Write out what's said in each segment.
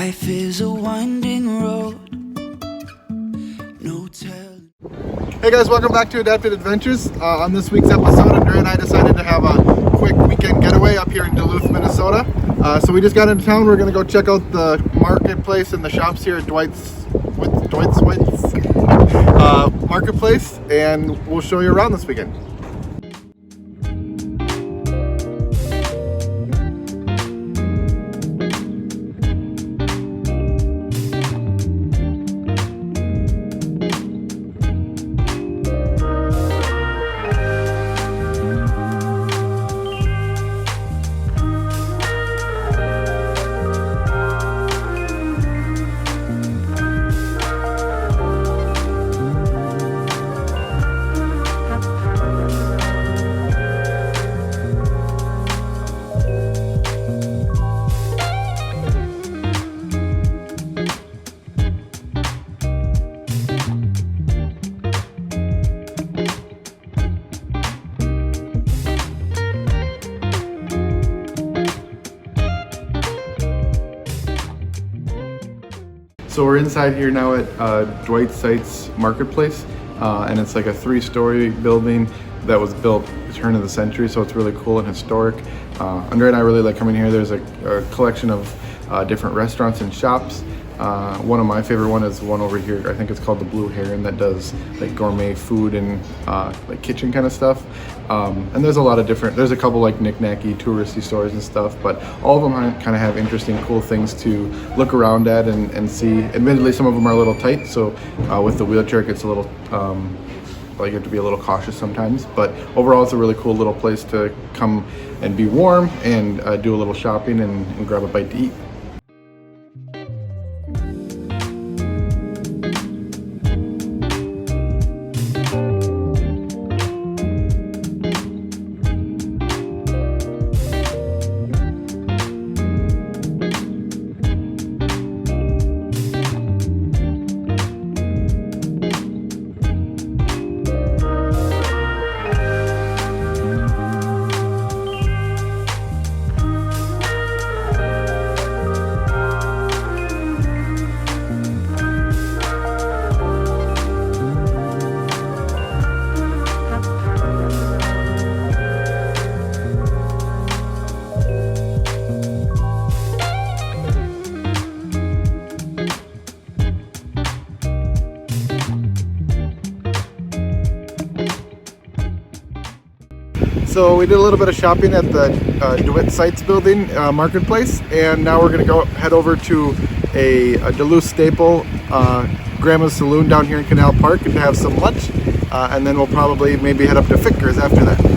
Life is a winding road. No telling. Hey guys, welcome back to Adapted Adventures. On this week's episode, Andrea and I decided to have a quick weekend getaway up here in Duluth, Minnesota. So we just got into town. We're going to go check out the marketplace and the shops here at DeWitt-Seitz marketplace, and we'll show you around this weekend. So we're inside here now at DeWitt-Seitz marketplace, and it's like a 3-story building that was built at the turn of the century, so it's really cool and historic. Andrea and I really like coming here. There's a collection of different restaurants and shops. One of my favorite one is one over here. I think it's called the Blue Heron, that does like gourmet food and like kitchen kind of stuff. And there's a lot of different, there's a couple like knick-knacky touristy stores and stuff, but all of them kind of have interesting, cool things to look around at and see. Admittedly, some of them are a little tight, so with the wheelchair it gets a little, like you have to be a little cautious sometimes, but overall it's a really cool little place to come and be warm and do a little shopping and grab a bite to eat. So we did a little bit of shopping at the DeWitt-Seitz building marketplace, and now we're going to head over to a Duluth staple, Grandma's Saloon down here in Canal Park, and to have some lunch, and then we'll probably maybe head up to Fitger's after that.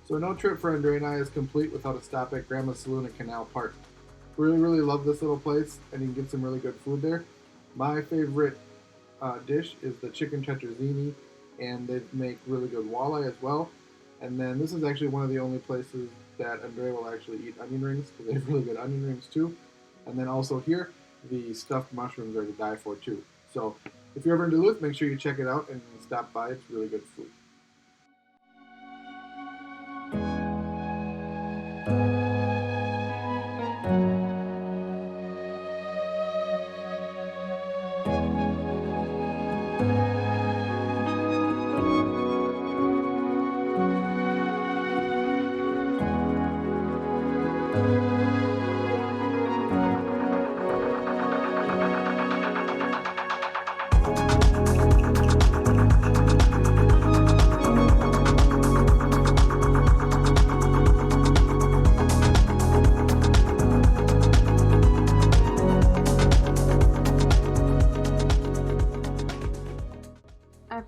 So no trip for Andrea and I is complete without a stop at Grandma's Saloon at Canal Park. Really love this little place, and you can get some really good food there. My favorite dish is the chicken tetrazzini, and they make really good walleye as well. And then this is actually one of the only places that Andrea will actually eat onion rings, because they have really good onion rings too. And then also here, the stuffed mushrooms are to die for too. So if you're ever in Duluth, make sure you check it out and stop by. It's really good food.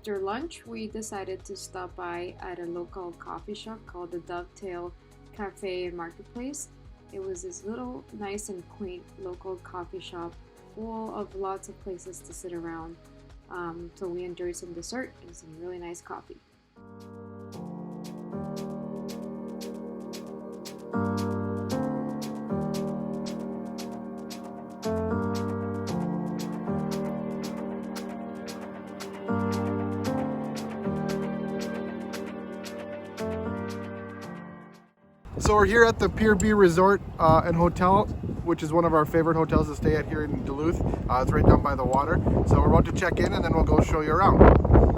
after lunch, we decided to stop by at a local coffee shop called the Dovetail Cafe and Marketplace. It was this little nice and quaint local coffee shop full of lots of places to sit around. So we enjoyed some dessert and some really nice coffee. So we're here at the Pier B Resort and Hotel, which is one of our favorite hotels to stay at here in Duluth. It's right down by the water. So we're about to check in and then we'll go show you around.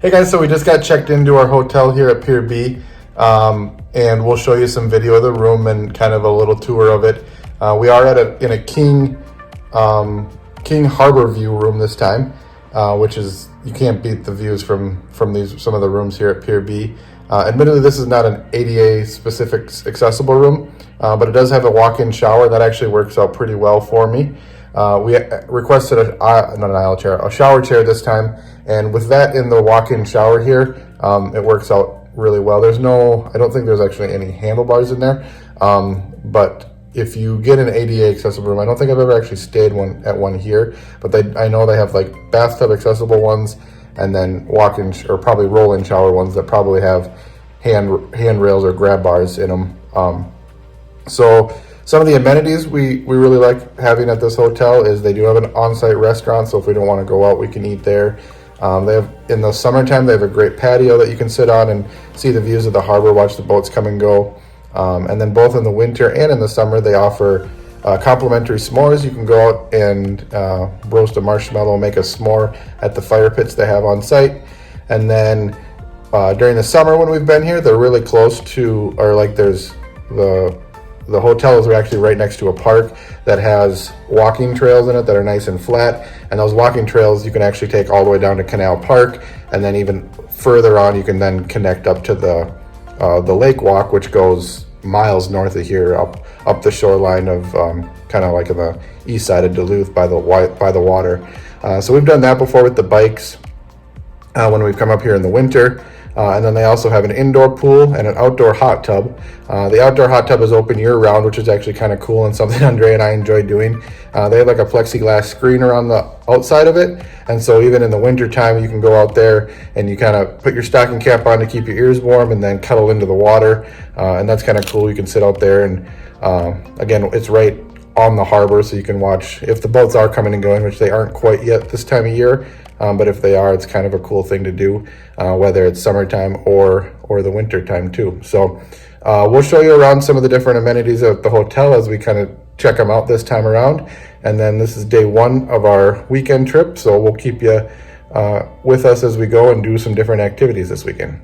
Hey guys, so we just got checked into our hotel here at Pier B, and we'll show you some video of the room and kind of a little tour of it. We are in a King Harbor View room this time, which is, you can't beat the views from some of the rooms here at Pier B. Admittedly, this is not an ADA specific accessible room, but it does have a walk-in shower that actually works out pretty well for me. We requested a shower chair this time, and with that in the walk-in shower here, it works out really well. I don't think there's actually any handlebars in there, but if you get an ADA accessible room, I don't think I've ever actually stayed at one here, but I know they have like bathtub accessible ones, and then walk-in or probably roll-in shower ones that probably have handrails or grab bars in them. So some of the amenities we really like having at this hotel is they do have an on-site restaurant, so if we don't want to go out, we can eat there. They have, in the summertime, they have a great patio that you can sit on and see the views of the harbor, watch the boats come and go. And then both in the winter and in the summer, they offer complimentary s'mores. You can go out and roast a marshmallow, make a s'more at the fire pits they have on site. And then during the summer when we've been here, they're really close to, or like there's the hotels are actually right next to a park that has walking trails in it that are nice and flat. And those walking trails you can actually take all the way down to Canal Park, and then even further on you can then connect up to the lake walk, which goes miles north of here up the shoreline of kind of like on the east side of Duluth by the water. So we've done that before with the bikes when we've come up here in the winter. And then they also have an indoor pool and an outdoor hot tub. The outdoor hot tub is open year-round, which is actually kind of cool and something Andre and I enjoy doing. They have like a plexiglass screen around the outside of it, and so even in the winter time, you can go out there and you kind of put your stocking cap on to keep your ears warm, and then cuddle into the water, and that's kind of cool. You can sit out there, and again, it's right on the harbor, so you can watch if the boats are coming and going, which they aren't quite yet this time of year. But if they are, it's kind of a cool thing to do, whether it's summertime or the winter time too. So we'll show you around some of the different amenities at the hotel as we kind of check them out this time around. And then this is day one of our weekend trip, so we'll keep you with us as we go and do some different activities this weekend.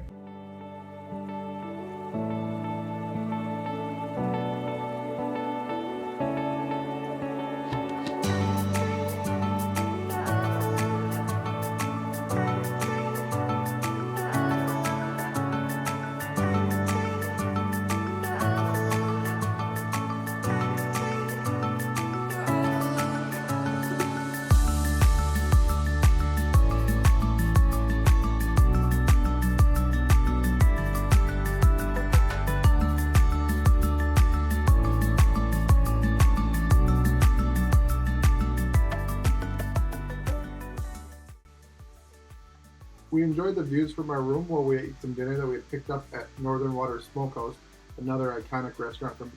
We enjoyed the views from our room while we ate some dinner that we had picked up at Northern Water Smokehouse, another iconic restaurant from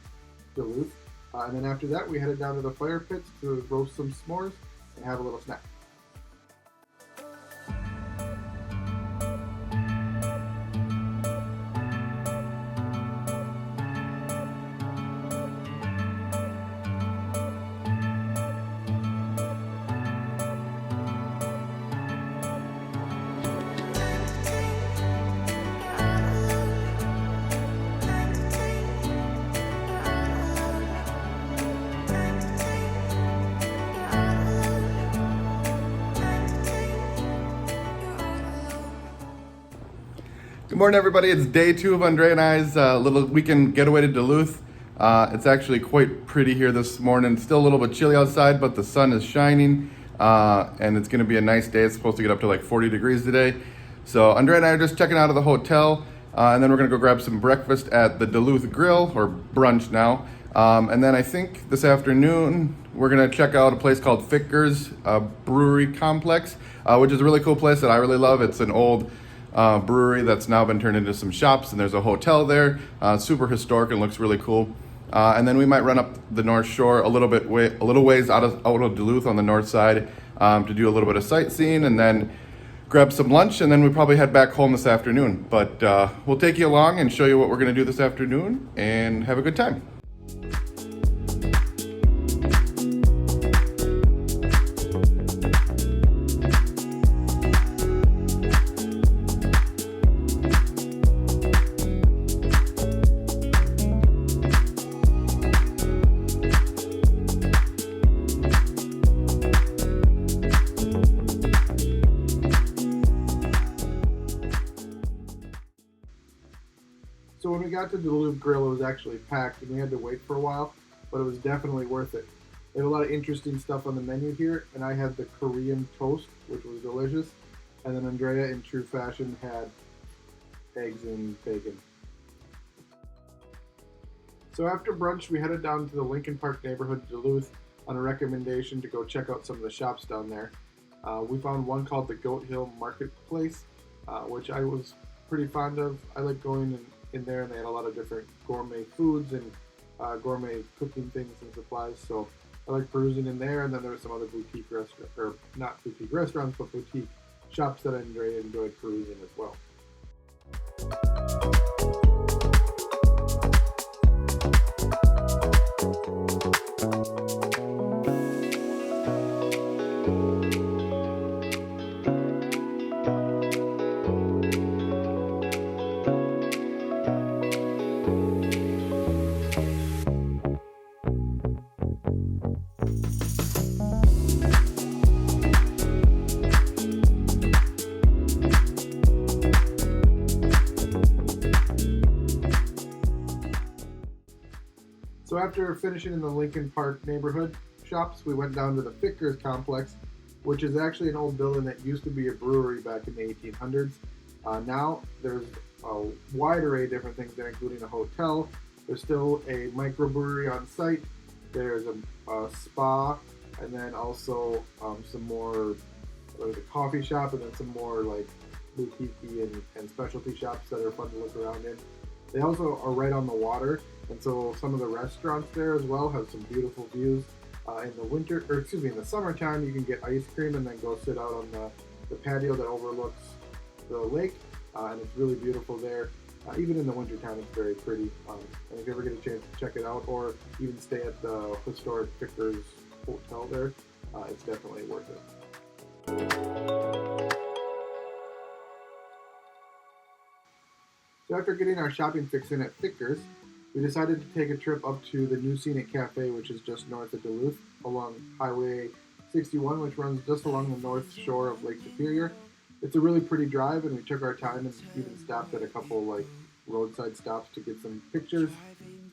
Duluth. And then after that, we headed down to the fire pits to roast some s'mores and have a little snack. Good morning, everybody. It's day 2 of Andre and I's little weekend getaway to Duluth. It's actually quite pretty here this morning. It's still a little bit chilly outside, but the sun is shining, and it's going to be a nice day. It's supposed to get up to like 40 degrees today. So Andre and I are just checking out of the hotel, and then we're going to go grab some breakfast at the Duluth Grill, or brunch now. And then I think this afternoon we're going to check out a place called Fitger's brewery complex, which is a really cool place that I really love. It's an old brewery that's now been turned into some shops, and there's a hotel there, super historic and looks really cool. And then we might run up the North Shore a little ways out of Duluth on the north side to do a little bit of sightseeing, and then grab some lunch, and then we probably head back home this afternoon. But we'll take you along and show you what we're going to do this afternoon, and have a good time. So when we got to Duluth Grill, it was actually packed and we had to wait for a while, but it was definitely worth it. They have a lot of interesting stuff on the menu here, and I had the Korean toast, which was delicious, and then Andrea, in true fashion, had eggs and bacon. So after brunch, we headed down to the Lincoln Park neighborhood of Duluth on a recommendation to go check out some of the shops down there. We found one called the Goat Hill Marketplace, which I was pretty fond of. I like going in there, and they had a lot of different gourmet foods and gourmet cooking things and supplies, so I like perusing in there. And then there were some other boutique restaurants, or not boutique restaurants, but boutique shops that I enjoyed perusing as well. So after finishing in the Lincoln Park neighborhood shops, we went down to the Fitger's complex, which is actually an old building that used to be a brewery back in the 1800s. Now there's a wide array of different things there, including a hotel. There's still a microbrewery on site. There's a spa, and then also some more, there's a coffee shop, and then some more like boutique and specialty shops that are fun to look around in. They also are right on the water, and so some of the restaurants there as well have some beautiful views. In the summertime, you can get ice cream and then go sit out on the patio that overlooks the lake, and it's really beautiful there. Even in the wintertime, it's very pretty. And if you ever get a chance to check it out, or even stay at the historic Fitger's hotel there, it's definitely worth it. So after getting our shopping fix in at Fitger's, we decided to take a trip up to the new Scenic Cafe, which is just north of Duluth, along Highway 61, which runs just along the north shore of Lake Superior. It's a really pretty drive, and we took our time and even stopped at a couple like roadside stops to get some pictures.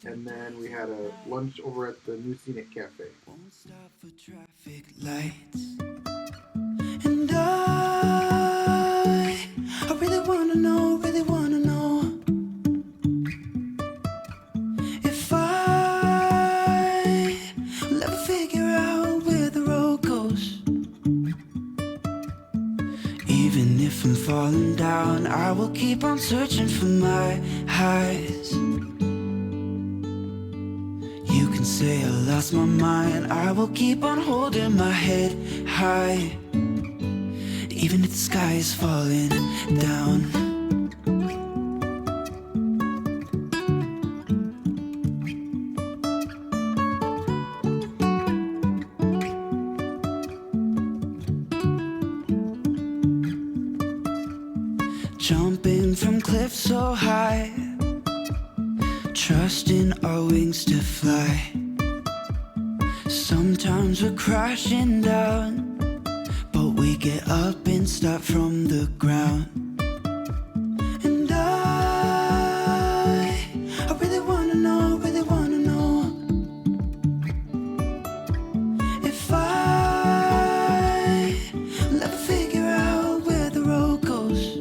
And then we had a lunch over at the new Scenic Cafe. Won't stop for traffic lights. And I really wanna know if I will ever figure out where the road goes. Even Even if I'm falling down, I will keep on searching for my highs. You can say I lost my mind, I will keep on holding my head high. Even if the sky is falling down. Jumping from cliffs so high, trusting our wings to fly. Sometimes we're crashing down, but we get up and start from the ground. And I really wanna know, if I will ever figure out where the road goes.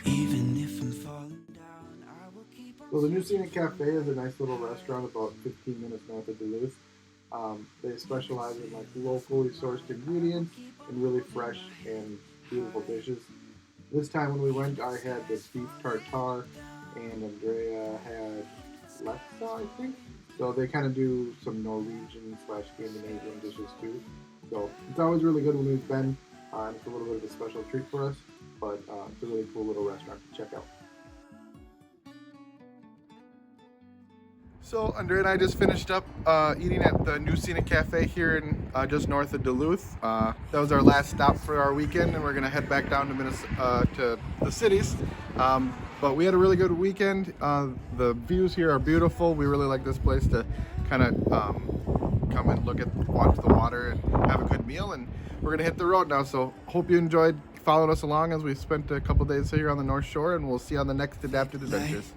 Even if I'm falling down, I will keep on. So the new Scenic Cafe is a nice little restaurant about 15 minutes north of Duluth. They specialize in like locally sourced ingredients and really fresh and beautiful dishes. This time when we went, I had the beef tartare and Andrea had lefse, I think. So they kind of do some Norwegian / Scandinavian dishes too. So it's always really good when we've been. It's a little bit of a special treat for us, but it's a really cool little restaurant to check out. So Andrea and I just finished up eating at the new Scenic Cafe here in just north of Duluth. That was our last stop for our weekend, and we're gonna head back down to to the cities. But we had a really good weekend. The views here are beautiful. We really like this place to kind of come and watch the water and have a good meal. And we're gonna hit the road now. So hope you enjoyed following us along as we spent a couple days here on the North Shore, and we'll see you on the next Adapted Adventures.